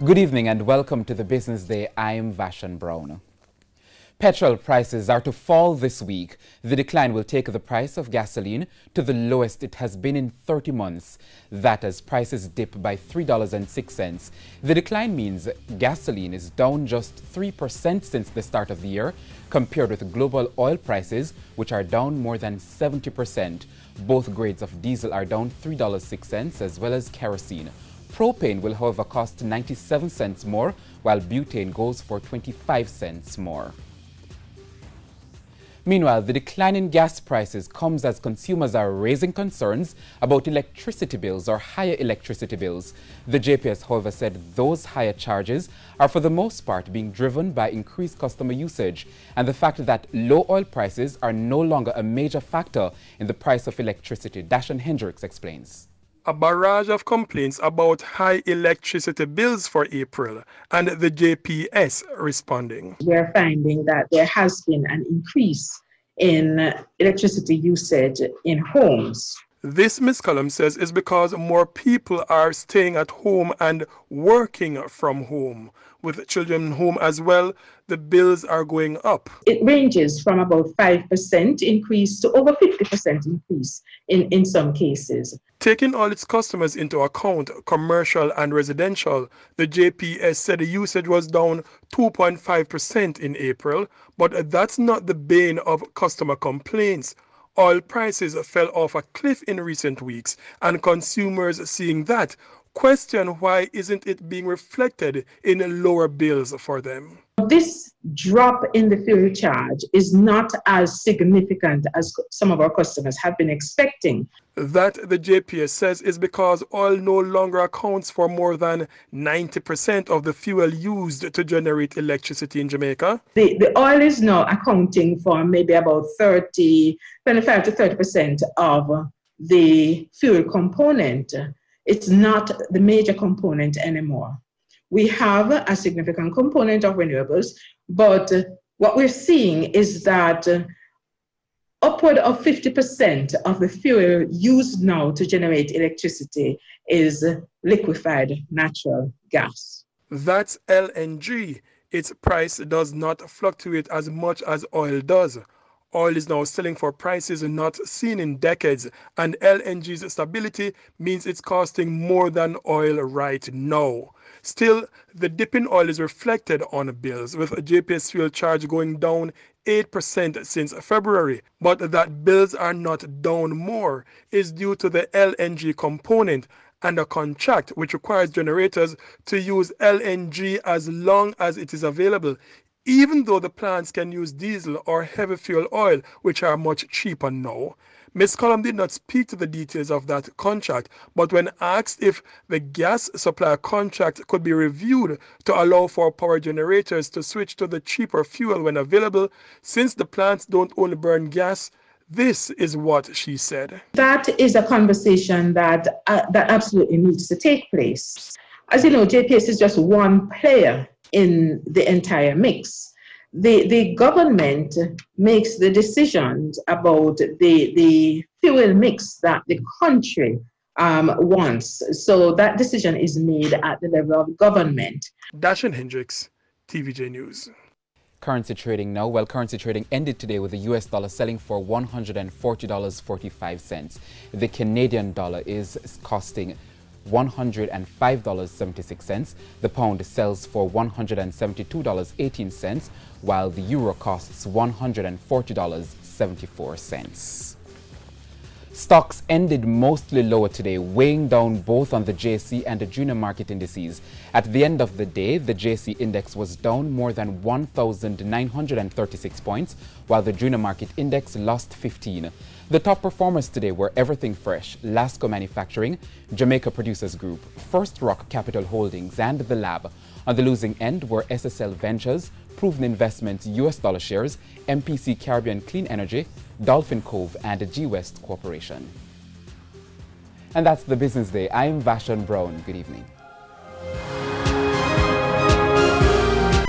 Good evening and welcome to the Business Day. I am Vashan Brown. Petrol prices are to fall this week. The decline will take the price of gasoline to the lowest it has been in 30 months. That as prices dip by $3.06. The decline means gasoline is down just 3% since the start of the year, compared with global oil prices, which are down more than 70%. Both grades of diesel are down $3.06, as well as kerosene. Propane will, however, cost 97 cents more, while butane goes for 25 cents more. Meanwhile, the decline in gas prices comes as consumers are raising concerns about electricity bills or higher electricity bills. The JPS, however, said those higher charges are for the most part being driven by increased customer usage and the fact that low oil prices are no longer a major factor in the price of electricity. Dashan Hendricks explains. A barrage of complaints about high electricity bills for April, and the JPS responding. We are finding that there has been an increase in electricity usage in homes. This, Ms. Cullum says, is because more people are staying at home and working from home. With children home as well, the bills are going up. It ranges from about 5% increase to over 50% increase in some cases. Taking all its customers into account, commercial and residential, the JPS said the usage was down 2.5% in April, but that's not the bane of customer complaints. Oil prices fell off a cliff in recent weeks, and consumers seeing that question why isn't it being reflected in lower bills for them. This drop in the fuel charge is not as significant as some of our customers have been expecting. That, the JPS says, is because oil no longer accounts for more than 90% of the fuel used to generate electricity in Jamaica. The oil is now accounting for maybe about 25 to 30% of the fuel component. It's not the major component anymore. We have a significant component of renewables, but what we're seeing is that upward of 50% of the fuel used now to generate electricity is liquefied natural gas. That's LNG. Its price does not fluctuate as much as oil does. Oil is now selling for prices not seen in decades, and LNG's stability means it's costing more than oil right now. Still, the dip in oil is reflected on bills, with a JPS fuel charge going down 8% since February. But that bills are not down more is due to the LNG component and a contract which requires generators to use LNG as long as it is available, even though the plants can use diesel or heavy fuel oil, which are much cheaper now. Ms. Cullum did not speak to the details of that contract, but when asked if the gas supply contract could be reviewed to allow for power generators to switch to the cheaper fuel when available, since the plants don't only burn gas, this is what she said. That is a conversation that absolutely needs to take place. As you know, JPS is just one player in the entire mix. The government makes the decisions about the fuel mix that the country wants. So that decision is made at the level of government. Dashan Hendricks, TVJ News. Currency trading now. Well, currency trading ended today with the US dollar selling for $140.45. The Canadian dollar is costing $105.76. The pound sells for $172.18, while the euro costs $140.74. Stocks ended mostly lower today, weighing down both on the JC and the junior market indices. At the end of the day, the JC index was down more than 1,936 points, while the junior market index lost 15. The top performers today were Everything Fresh, Lasco Manufacturing, Jamaica Producers Group, First Rock Capital Holdings, and The Lab. On the losing end were SSL Ventures, Proven Investments US dollar shares, MPC Caribbean Clean Energy, Dolphin Cove, and G West Corporation. And that's the Business Day. I'm Vashan Brown. Good evening.